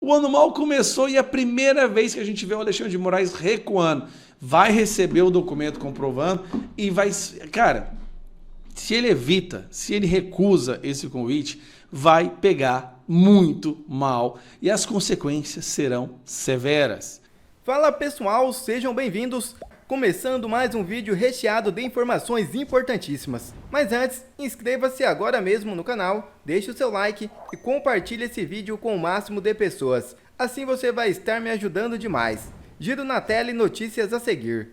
O ano mal começou e é a primeira vez que a gente vê o Alexandre de Moraes recuando. Vai receber o documento comprovando e vai... Cara, se ele evita, se ele recusa esse convite, vai pegar muito mal e as consequências serão severas. Fala pessoal, sejam bem-vindos. Começando mais um vídeo recheado de informações importantíssimas. Mas antes, inscreva-se agora mesmo no canal, deixe o seu like e compartilhe esse vídeo com o máximo de pessoas. Assim você vai estar me ajudando demais. Giro na tela e notícias a seguir.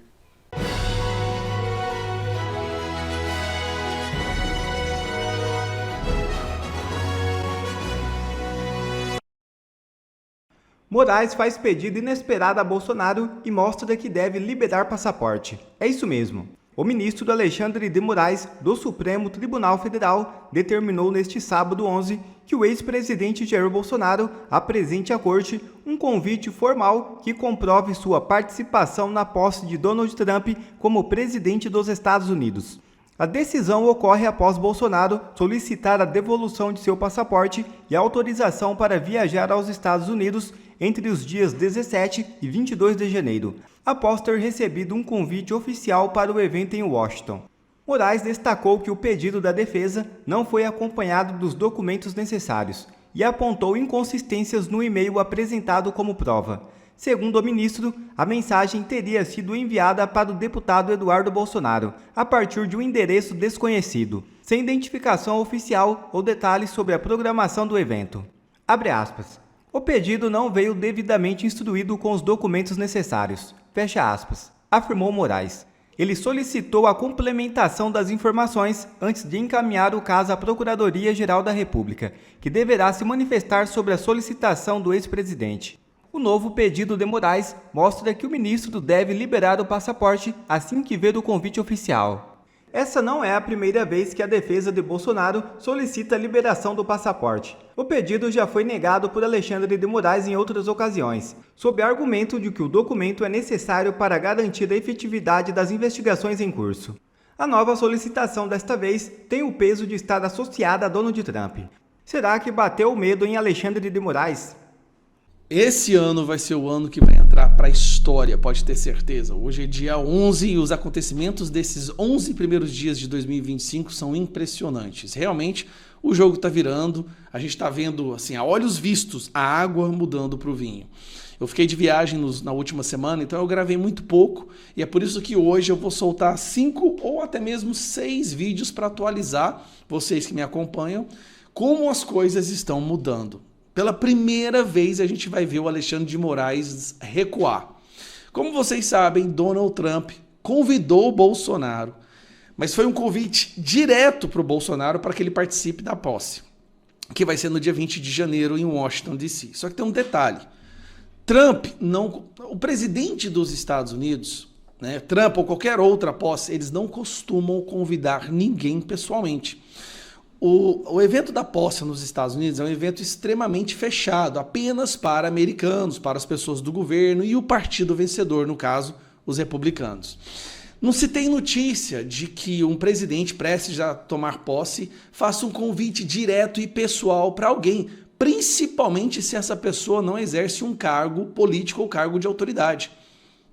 Moraes faz pedido inesperado a Bolsonaro e mostra que deve liberar passaporte. É isso mesmo. O ministro Alexandre de Moraes, do Supremo Tribunal Federal, determinou neste sábado 11 que o ex-presidente Jair Bolsonaro apresente à corte um convite formal que comprove sua participação na posse de Donald Trump como presidente dos Estados Unidos. A decisão ocorre após Bolsonaro solicitar a devolução de seu passaporte e autorização para viajar aos Estados Unidos entre os dias 17 e 22 de janeiro, após ter recebido um convite oficial para o evento em Washington. Moraes destacou que o pedido da defesa não foi acompanhado dos documentos necessários e apontou inconsistências no e-mail apresentado como prova. Segundo o ministro, a mensagem teria sido enviada para o deputado Eduardo Bolsonaro, a partir de um endereço desconhecido, sem identificação oficial ou detalhes sobre a programação do evento. Abre aspas. O pedido não veio devidamente instruído com os documentos necessários. Fecha aspas. Afirmou Moraes. Ele solicitou a complementação das informações antes de encaminhar o caso à Procuradoria-Geral da República, que deverá se manifestar sobre a solicitação do ex-presidente. O novo pedido de Moraes mostra que o ministro deve liberar o passaporte assim que ver o convite oficial. Essa não é a primeira vez que a defesa de Bolsonaro solicita a liberação do passaporte. O pedido já foi negado por Alexandre de Moraes em outras ocasiões, sob argumento de que o documento é necessário para garantir a efetividade das investigações em curso. A nova solicitação desta vez tem o peso de estar associada a Donald Trump. Será que bateu o medo em Alexandre de Moraes? Esse ano vai ser o ano que vai entrar para a história, pode ter certeza. Hoje é dia 11 e os acontecimentos desses 11 primeiros dias de 2025 são impressionantes. Realmente, o jogo está virando, a gente está vendo, assim, a olhos vistos, a água mudando para o vinho. Eu fiquei de viagem na última semana, então eu gravei muito pouco e é por isso que hoje eu vou soltar 5 ou até mesmo 6 vídeos para atualizar vocês que me acompanham como as coisas estão mudando. Pela primeira vez a gente vai ver o Alexandre de Moraes recuar. Como vocês sabem, Donald Trump convidou o Bolsonaro, mas foi um convite direto para o Bolsonaro para que ele participe da posse, que vai ser no dia 20 de janeiro em Washington, D.C. Só que tem um detalhe. O presidente dos Estados Unidos, né, Trump ou qualquer outra posse, eles não costumam convidar ninguém pessoalmente. O evento da posse nos Estados Unidos é um evento extremamente fechado, apenas para americanos, para as pessoas do governo e o partido vencedor, no caso, os republicanos. Não se tem notícia de que um presidente prestes a tomar posse faça um convite direto e pessoal para alguém, principalmente se essa pessoa não exerce um cargo político ou cargo de autoridade.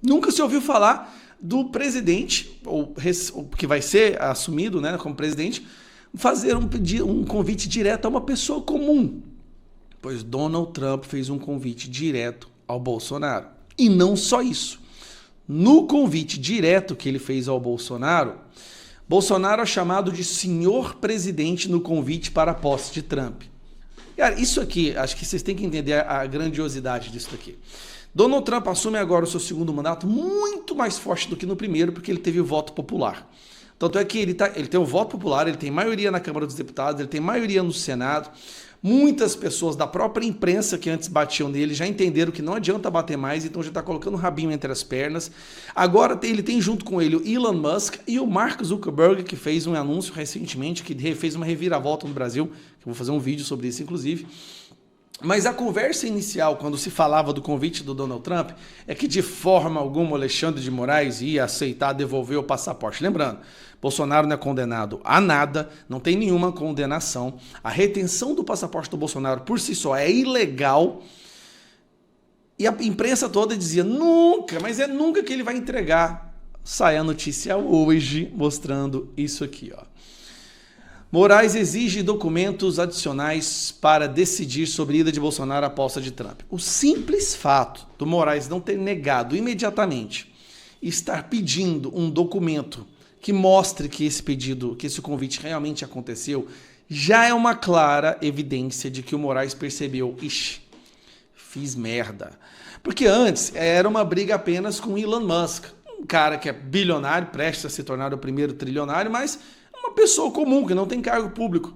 Nunca se ouviu falar do presidente, ou que vai ser assumido, né, como presidente, fazer um convite direto a uma pessoa comum, pois Donald Trump fez um convite direto ao Bolsonaro. E não só isso. No convite direto que ele fez ao Bolsonaro, Bolsonaro é chamado de senhor presidente no convite para a posse de Trump. Cara, isso aqui, acho que vocês têm que entender a grandiosidade disso aqui. Donald Trump assume agora o seu segundo mandato muito mais forte do que no primeiro, porque ele teve o voto popular. Tanto é que ele tem o voto popular, ele tem maioria na Câmara dos Deputados, ele tem maioria no Senado. Muitas pessoas da própria imprensa que antes batiam nele já entenderam que não adianta bater mais, então já está colocando o rabinho entre as pernas. Agora ele tem junto com ele o Elon Musk e o Mark Zuckerberg, que fez um anúncio recentemente, que fez uma reviravolta no Brasil, que eu vou fazer um vídeo sobre isso, inclusive. Mas a conversa inicial, quando se falava do convite do Donald Trump, é que de forma alguma o Alexandre de Moraes ia aceitar devolver o passaporte. Lembrando, Bolsonaro não é condenado a nada, não tem nenhuma condenação. A retenção do passaporte do Bolsonaro por si só é ilegal. E a imprensa toda dizia, nunca, mas é nunca que ele vai entregar. Sai a notícia hoje mostrando isso aqui, ó. Moraes exige documentos adicionais para decidir sobre a ida de Bolsonaro à posse de Trump. O simples fato do Moraes não ter negado imediatamente e estar pedindo um documento que mostre que esse pedido, que esse convite realmente aconteceu, já é uma clara evidência de que o Moraes percebeu, ixi, fiz merda. Porque antes era uma briga apenas com Elon Musk, um cara que é bilionário, prestes a se tornar o primeiro trilionário, mas uma pessoa comum, que não tem cargo público.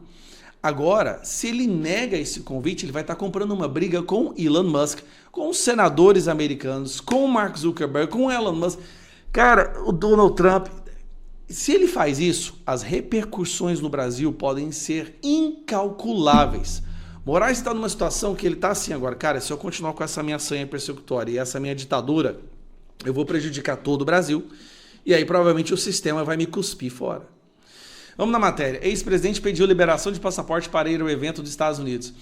Agora, se ele nega esse convite, ele vai estar comprando uma briga com Elon Musk, com os senadores americanos, com o Mark Zuckerberg, com o Elon Musk. Cara, o Donald Trump, se ele faz isso, as repercussões no Brasil podem ser incalculáveis. Moraes está numa situação que ele está assim agora, cara, se eu continuar com essa minha sanha persecutória e essa minha ditadura, eu vou prejudicar todo o Brasil, e aí provavelmente o sistema vai me cuspir fora. Vamos na matéria. Ex-presidente pediu liberação de passaporte para ir ao evento dos Estados Unidos.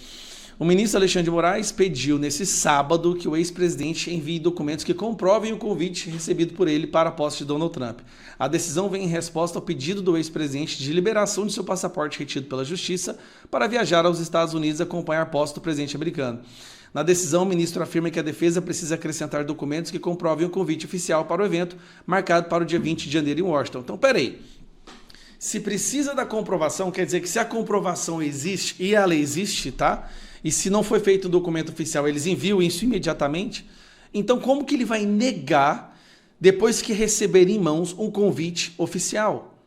O ministro Alexandre de Moraes pediu nesse sábado que o ex-presidente envie documentos que comprovem o convite recebido por ele para a posse de Donald Trump. A decisão vem em resposta ao pedido do ex-presidente de liberação de seu passaporte retido pela Justiça para viajar aos Estados Unidos e acompanhar a posse do presidente americano. Na decisão, o ministro afirma que a defesa precisa acrescentar documentos que comprovem o convite oficial para o evento, marcado para o dia 20 de janeiro em Washington. Então, peraí. Se precisa da comprovação, quer dizer que se a comprovação existe, e ela existe, tá? E se não foi feito um documento oficial, eles enviam isso imediatamente, então como que ele vai negar depois que receber em mãos um convite oficial?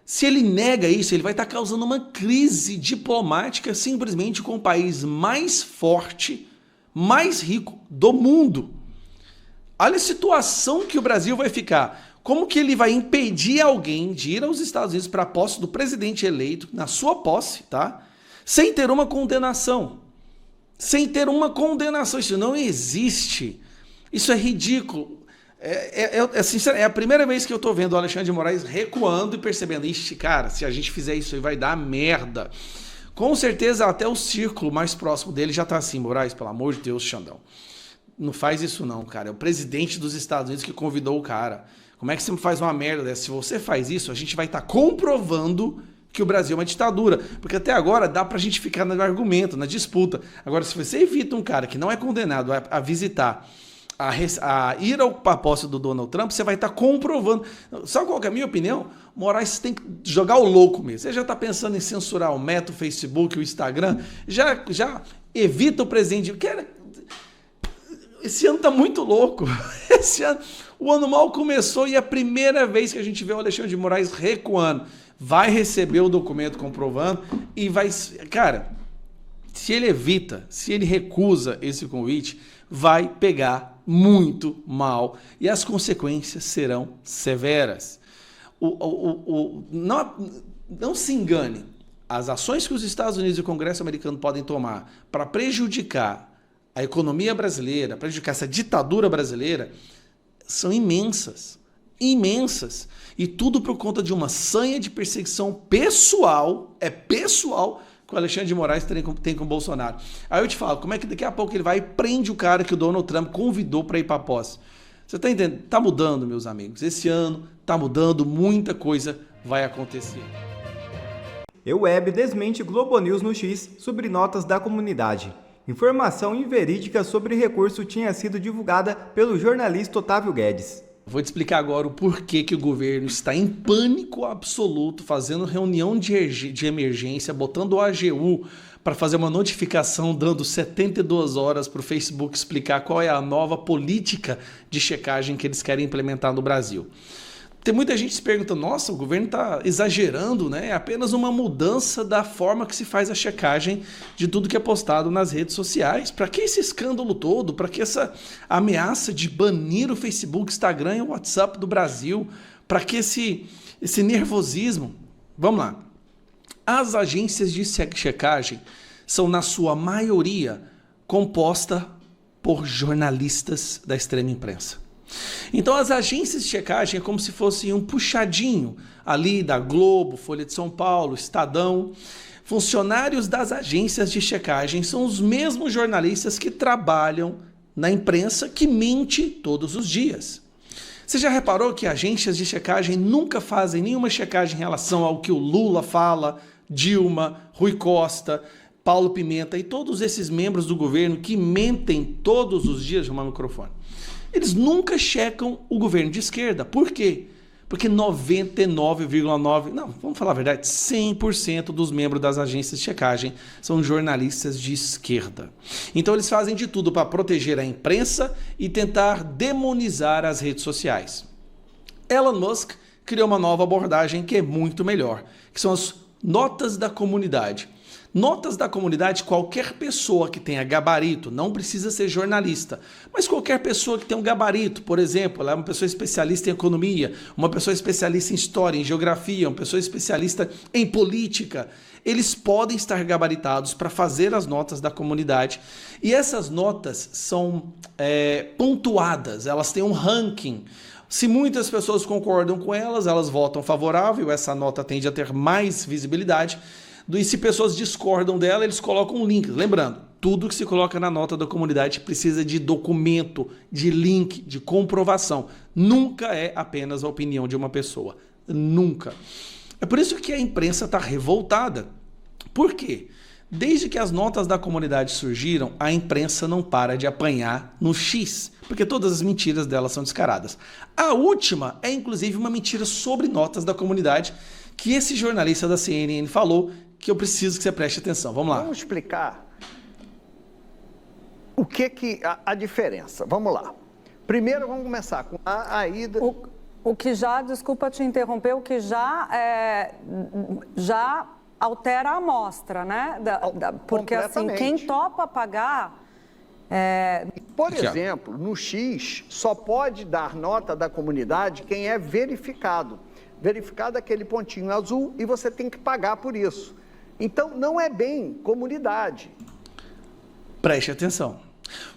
Se ele nega isso, ele vai estar causando uma crise diplomática simplesmente com o país mais forte, mais rico do mundo. Olha a situação que o Brasil vai ficar. Como que ele vai impedir alguém de ir aos Estados Unidos para a posse do presidente eleito, na sua posse, tá? Sem ter uma condenação. Sem ter uma condenação. Isso não existe. Isso é ridículo. É a primeira vez que eu estou vendo o Alexandre de Moraes recuando e percebendo, ixi, cara, se a gente fizer isso aí vai dar merda. Com certeza até o círculo mais próximo dele já está assim, Moraes, pelo amor de Deus, Xandão. Não faz isso não, cara. É o presidente dos Estados Unidos que convidou o cara. Como é que você faz uma merda dessa? Se você faz isso, a gente vai estar comprovando que o Brasil é uma ditadura. Porque até agora dá pra gente ficar no argumento, na disputa. Agora, se você evita um cara que não é condenado a visitar, a ir ao posse do Donald Trump, você vai estar comprovando. Sabe qual que é a minha opinião? Moraes tem que jogar o louco mesmo. Você já está pensando em censurar o Meta, o Facebook, o Instagram. Já evita o presidente. Esse ano tá muito louco. Esse ano, o ano mal começou e é a primeira vez que a gente vê o Alexandre de Moraes recuando. Vai receber o documento comprovando e vai... Cara, se ele evita, se ele recusa esse convite, vai pegar muito mal e as consequências serão severas. Não se engane. As ações que os Estados Unidos e o Congresso americano podem tomar para prejudicar a economia brasileira, prejudicar essa ditadura brasileira, são imensas. Imensas. E tudo por conta de uma sanha de perseguição pessoal, que o Alexandre de Moraes tem com o Bolsonaro. Aí eu te falo, como é que daqui a pouco ele vai e prende o cara que o Donald Trump convidou para ir para a posse? Você está entendendo? Está mudando, meus amigos. Esse ano está mudando, muita coisa vai acontecer. EUWeb desmente Globo News no X sobre notas da comunidade. Informação inverídica sobre recurso tinha sido divulgada pelo jornalista Otávio Guedes. Vou te explicar agora o porquê que o governo está em pânico absoluto, fazendo reunião de emergência, botando o AGU para fazer uma notificação, dando 72 horas para o Facebook explicar qual é a nova política de checagem que eles querem implementar no Brasil. Tem muita gente se perguntando, nossa, o governo está exagerando, né? É apenas uma mudança da forma que se faz a checagem de tudo que é postado nas redes sociais. Para que esse escândalo todo? Para que essa ameaça de banir o Facebook, Instagram e o WhatsApp do Brasil? Para que esse nervosismo? Vamos lá. As agências de checagem são, na sua maioria, compostas por jornalistas da extrema imprensa. Então as agências de checagem é como se fosse um puxadinho ali da Globo, Folha de São Paulo, Estadão. Funcionários das agências de checagem são os mesmos jornalistas que trabalham na imprensa que mente todos os dias. Você já reparou que agências de checagem nunca fazem nenhuma checagem em relação ao que o Lula fala, Dilma, Rui Costa, Paulo Pimenta e todos esses membros do governo que mentem todos os dias no microfone? Eles nunca checam o governo de esquerda. Por quê? Porque 99,9%, não, vamos falar a verdade, 100% dos membros das agências de checagem são jornalistas de esquerda. Então eles fazem de tudo para proteger a imprensa e tentar demonizar as redes sociais. Elon Musk criou uma nova abordagem que é muito melhor, que são as notas da comunidade. Notas da comunidade, qualquer pessoa que tenha gabarito, não precisa ser jornalista, mas qualquer pessoa que tenha um gabarito, por exemplo, ela é uma pessoa especialista em economia, uma pessoa especialista em história, em geografia, uma pessoa especialista em política, eles podem estar gabaritados para fazer as notas da comunidade. E essas notas são pontuadas, elas têm um ranking. Se muitas pessoas concordam com elas, elas votam favorável, essa nota tende a ter mais visibilidade. E se pessoas discordam dela, eles colocam links. Lembrando, tudo que se coloca na nota da comunidade precisa de documento, de link, de comprovação. Nunca é apenas a opinião de uma pessoa. Nunca. É por isso que a imprensa está revoltada. Por quê? Desde que as notas da comunidade surgiram, a imprensa não para de apanhar no X, porque todas as mentiras dela são descaradas. A última é, inclusive, uma mentira sobre notas da comunidade, que esse jornalista da CNN falou, que eu preciso que você preste atenção. Vamos lá. Vamos explicar o que a diferença. Vamos lá. Primeiro, vamos começar com a ida... O que já, desculpa te interromper, o que já altera a amostra, né? Porque assim, quem topa pagar... Por exemplo, no X, só pode dar nota da comunidade quem é verificado. Verificado aquele pontinho azul e você tem que pagar por isso. Então, não é bem comunidade. Preste atenção.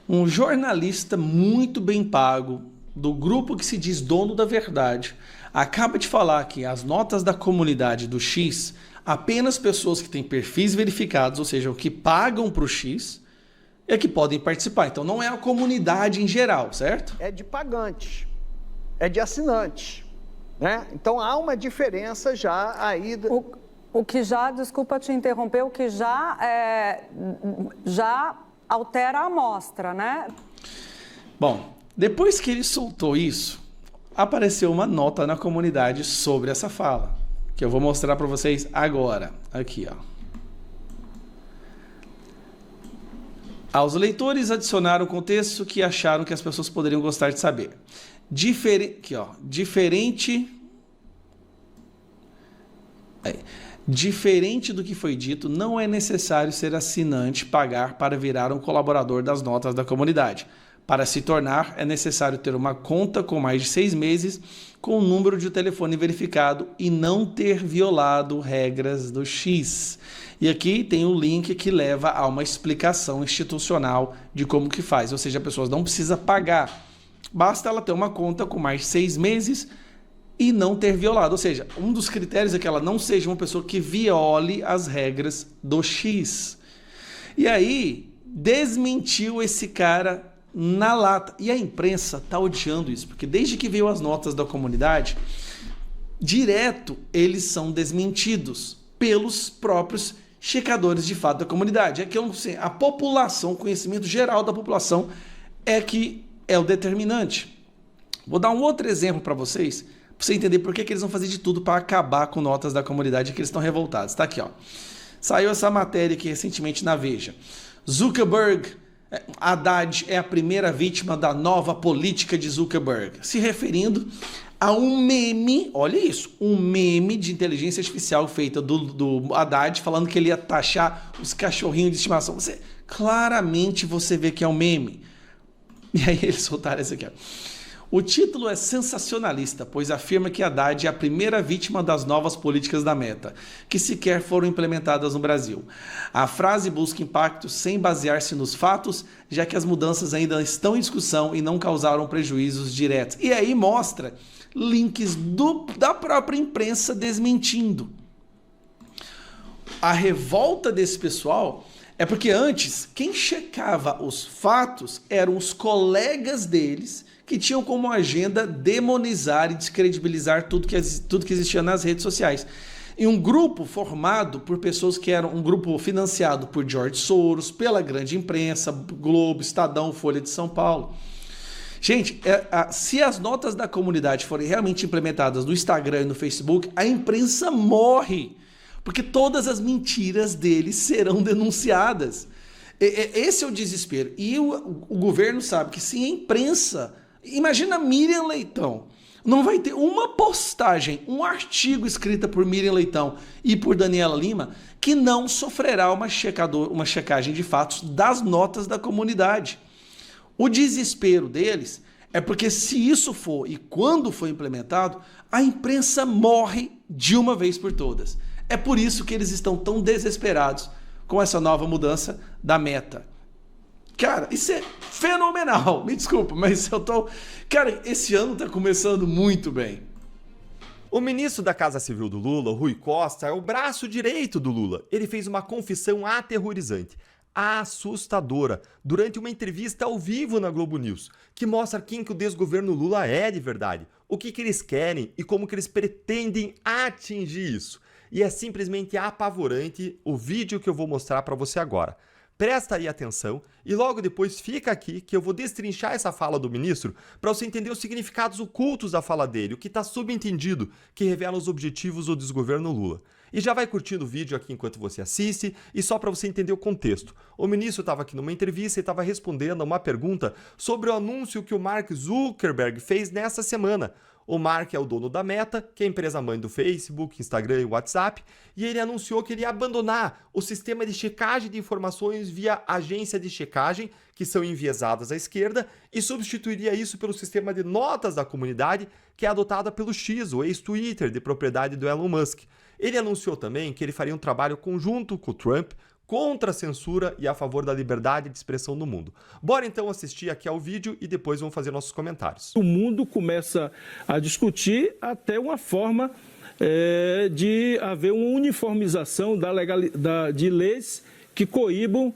Um jornalista muito bem pago, do grupo que se diz dono da verdade, acaba de falar que as notas da comunidade do X, apenas pessoas que têm perfis verificados, ou seja, que pagam para o X, é que podem participar. Então, não é a comunidade em geral, certo? É de pagantes, é de assinantes. Né? Então, há uma diferença já aí... O que já, desculpa te interromper, o que já altera a amostra, né? Bom, depois que ele soltou isso, apareceu uma nota na comunidade sobre essa fala, que eu vou mostrar para vocês agora. Aqui, ó. Aos leitores adicionaram o contexto que acharam que as pessoas poderiam gostar de saber. Diferente do que foi dito, não é necessário ser assinante pagar para virar um colaborador das notas da comunidade. Para se tornar, é necessário ter uma conta com mais de 6 meses, com o número de telefone verificado e não ter violado regras do X. E aqui tem o link que leva a uma explicação institucional de como que faz. Ou seja, a pessoa não precisa pagar. Basta ela ter uma conta com mais de 6 meses e não ter violado. Ou seja, um dos critérios é que ela não seja uma pessoa que viole as regras do X. E aí, desmentiu esse cara na lata. E a imprensa está odiando isso, porque desde que veio as notas da comunidade, direto eles são desmentidos pelos próprios checadores de fato da comunidade. É que a população, o conhecimento geral da população é que é o determinante. Vou dar um outro exemplo para vocês, para você entender por que eles vão fazer de tudo para acabar com notas da comunidade, que eles estão revoltados. Está aqui, ó. Saiu essa matéria aqui recentemente na Veja. Zuckerberg, Haddad é a primeira vítima da nova política de Zuckerberg. Se referindo a um meme, olha isso, um meme de inteligência artificial feita do Haddad, falando que ele ia taxar os cachorrinhos de estimação. Claramente você vê que é um meme. E aí eles soltaram esse aqui, ó. O título é sensacionalista, pois afirma que Haddad é a primeira vítima das novas políticas da Meta, que sequer foram implementadas no Brasil. A frase busca impacto sem basear-se nos fatos, já que as mudanças ainda estão em discussão e não causaram prejuízos diretos. E aí mostra links da própria imprensa desmentindo. A revolta desse pessoal É porque antes, quem checava os fatos eram os colegas deles que tinham como agenda demonizar e descredibilizar tudo que existia nas redes sociais. E um grupo formado por pessoas que eram um grupo financiado por George Soros, pela grande imprensa, Globo, Estadão, Folha de São Paulo. Gente, se as notas da comunidade forem realmente implementadas no Instagram e no Facebook, a imprensa morre, porque todas as mentiras deles serão denunciadas. Esse é o desespero. E o governo sabe que se a imprensa... Imagina Miriam Leitão. Não vai ter uma postagem, um artigo escrito por Miriam Leitão e por Daniela Lima que não sofrerá uma checagem de fatos das notas da comunidade. O desespero deles é porque se isso for e quando for implementado, a imprensa morre de uma vez por todas. É por isso que eles estão tão desesperados com essa nova mudança da Meta. Cara, isso é fenomenal. Me desculpa, mas eu tô... Cara, esse ano tá começando muito bem. O ministro da Casa Civil do Lula, Rui Costa, é o braço direito do Lula. Ele fez uma confissão aterrorizante, assustadora, durante uma entrevista ao vivo na Globo News, que mostra quem que o desgoverno Lula é de verdade, o que eles querem e como que eles pretendem atingir isso. E é simplesmente apavorante o vídeo que eu vou mostrar para você agora. Presta aí atenção e logo depois fica aqui que eu vou destrinchar essa fala do ministro para você entender os significados ocultos da fala dele, o que está subentendido, que revela os objetivos do desgoverno Lula. E já vai curtindo o vídeo aqui enquanto você assiste e só para você entender o contexto. O ministro estava aqui numa entrevista e estava respondendo a uma pergunta sobre o anúncio que o Mark Zuckerberg fez nessa semana. O Mark é o dono da Meta, que é a empresa mãe do Facebook, Instagram e WhatsApp, e ele anunciou que ele ia abandonar o sistema de checagem de informações via agência de checagem, que são enviesadas à esquerda, e substituiria isso pelo sistema de notas da comunidade, que é adotado pelo X, o ex-Twitter, de propriedade do Elon Musk. Ele anunciou também que ele faria um trabalho conjunto com o Trump, contra a censura e a favor da liberdade de expressão no mundo. Bora então assistir aqui ao vídeo e depois vamos fazer nossos comentários. O mundo começa a discutir até uma forma de haver uma uniformização de leis que coíbam,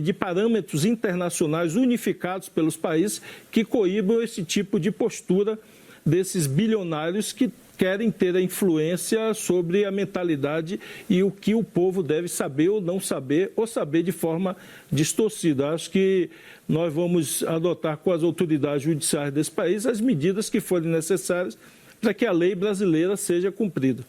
de parâmetros internacionais unificados pelos países que coíbam esse tipo de postura desses bilionários que querem ter a influência sobre a mentalidade e o que o povo deve saber ou não saber, ou saber de forma distorcida. Acho que nós vamos adotar com as autoridades judiciais desse país as medidas que forem necessárias para que a lei brasileira seja cumprida.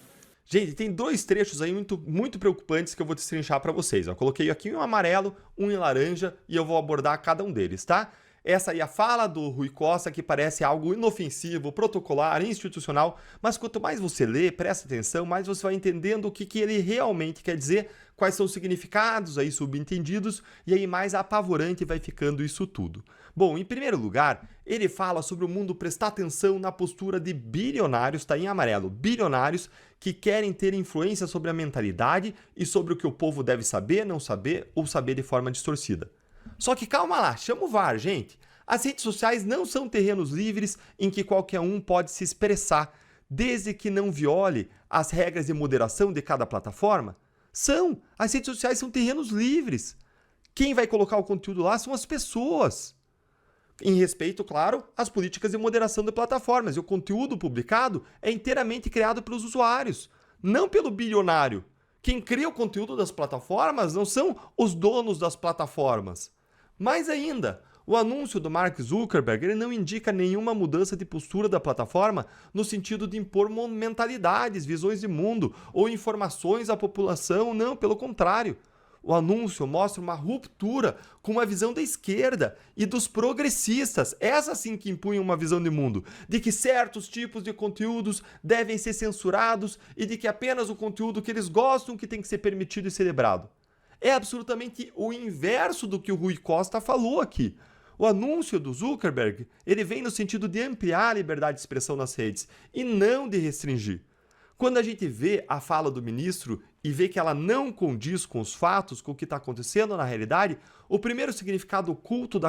Gente, tem dois trechos aí muito preocupantes que eu vou destrinchar para vocês. Eu coloquei aqui um em amarelo, um em laranja e eu vou abordar cada um deles, tá? Essa aí é a fala do Rui Costa, que parece algo inofensivo, protocolar, institucional, mas quanto mais você lê, presta atenção, mais você vai entendendo o que ele realmente quer dizer, quais são os significados aí subentendidos, e aí mais apavorante vai ficando isso tudo. Bom, em primeiro lugar, ele fala sobre o mundo prestar atenção na postura de bilionários, tá em amarelo, bilionários que querem ter influência sobre a mentalidade e sobre o que o povo deve saber, não saber ou saber de forma distorcida. Só que calma lá, chama o VAR, gente. As redes sociais não são terrenos livres em que qualquer um pode se expressar, desde que não viole as regras de moderação de cada plataforma. As redes sociais são terrenos livres. Quem vai colocar o conteúdo lá são as pessoas. Em respeito, claro, às políticas de moderação de plataformas. E o conteúdo publicado é inteiramente criado pelos usuários, não pelo bilionário. Quem cria o conteúdo das plataformas não são os donos das plataformas. Mais ainda, o anúncio do Mark Zuckerberg ele não indica nenhuma mudança de postura da plataforma no sentido de impor mentalidades, visões de mundo ou informações à população, não, pelo contrário. O anúncio mostra uma ruptura com uma visão da esquerda e dos progressistas, essa sim que impunham uma visão de mundo, de que certos tipos de conteúdos devem ser censurados e de que apenas o conteúdo que eles gostam que tem que ser permitido e celebrado. É absolutamente o inverso do que o Rui Costa falou aqui. O anúncio do Zuckerberg, ele vem no sentido de ampliar a liberdade de expressão nas redes e não de restringir. Quando a gente vê a fala do ministro e vê que ela não condiz com os fatos, com o que está acontecendo na realidade, o primeiro significado oculto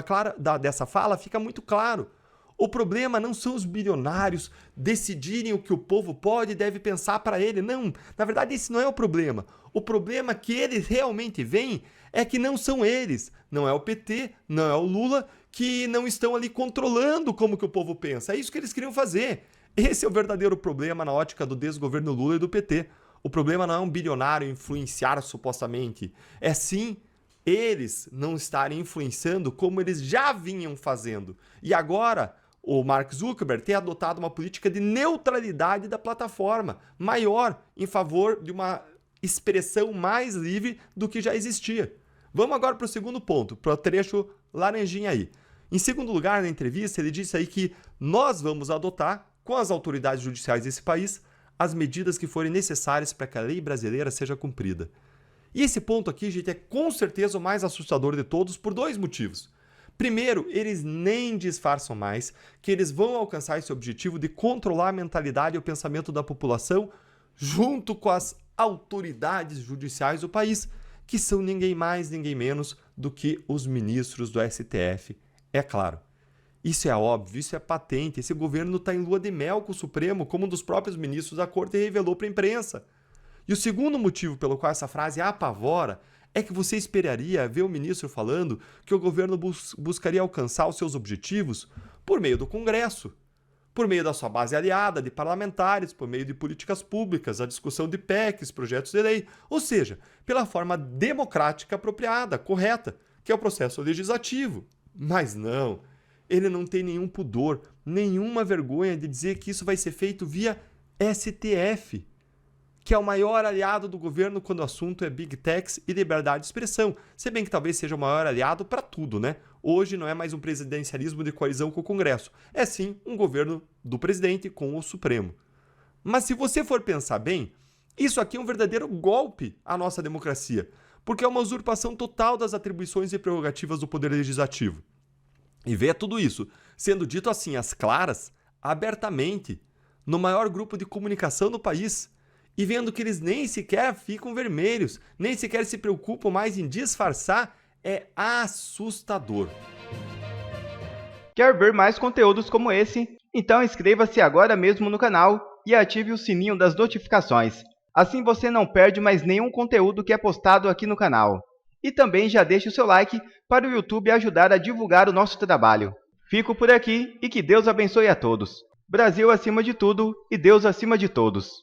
dessa fala fica muito claro. O problema não são os bilionários decidirem o que o povo pode e deve pensar para ele. Não, na verdade esse não é o problema. O problema que eles realmente veem é que não são eles, não é o PT, não é o Lula, que não estão ali controlando como que o povo pensa. É isso que eles queriam fazer. Esse é o verdadeiro problema na ótica do desgoverno Lula e do PT. O problema não é um bilionário influenciar supostamente, é sim eles não estarem influenciando como eles já vinham fazendo. E agora o Mark Zuckerberg tem adotado uma política de neutralidade da plataforma, maior, em favor de uma expressão mais livre do que já existia. Vamos agora para o segundo ponto, para o trecho laranjinha aí. Em segundo lugar, na entrevista, ele disse aí que nós vamos adotar, com as autoridades judiciais desse país, as medidas que forem necessárias para que a lei brasileira seja cumprida. E esse ponto aqui, gente, é com certeza o mais assustador de todos por dois motivos. Primeiro, eles nem disfarçam mais que eles vão alcançar esse objetivo de controlar a mentalidade e o pensamento da população junto com as autoridades judiciais do país, que são ninguém mais, ninguém menos do que os ministros do STF, é claro. Isso é óbvio, isso é patente. Esse governo está em lua de mel com o Supremo, como um dos próprios ministros da Corte revelou para a imprensa. E o segundo motivo pelo qual essa frase apavora é que você esperaria ver o ministro falando que o governo buscaria alcançar os seus objetivos por meio do Congresso, por meio da sua base aliada de parlamentares, por meio de políticas públicas, a discussão de PECs, projetos de lei, ou seja, pela forma democrática apropriada, correta, que é o processo legislativo. Mas não, ele não tem nenhum pudor, nenhuma vergonha de dizer que isso vai ser feito via STF, que é o maior aliado do governo quando o assunto é Big Techs e liberdade de expressão, se bem que talvez seja o maior aliado para tudo, né? Hoje não é mais um presidencialismo de coalizão com o Congresso, é sim um governo do presidente com o Supremo. Mas se você for pensar bem, isso aqui é um verdadeiro golpe à nossa democracia, porque é uma usurpação total das atribuições e prerrogativas do Poder Legislativo. E ver tudo isso sendo dito assim, às claras, abertamente, no maior grupo de comunicação do país, e vendo que eles nem sequer ficam vermelhos, nem sequer se preocupam mais em disfarçar, é assustador. Quer ver mais conteúdos como esse? Então inscreva-se agora mesmo no canal e ative o sininho das notificações. Assim você não perde mais nenhum conteúdo que é postado aqui no canal. E também já deixe o seu like para o YouTube ajudar a divulgar o nosso trabalho. Fico por aqui e que Deus abençoe a todos. Brasil acima de tudo e Deus acima de todos.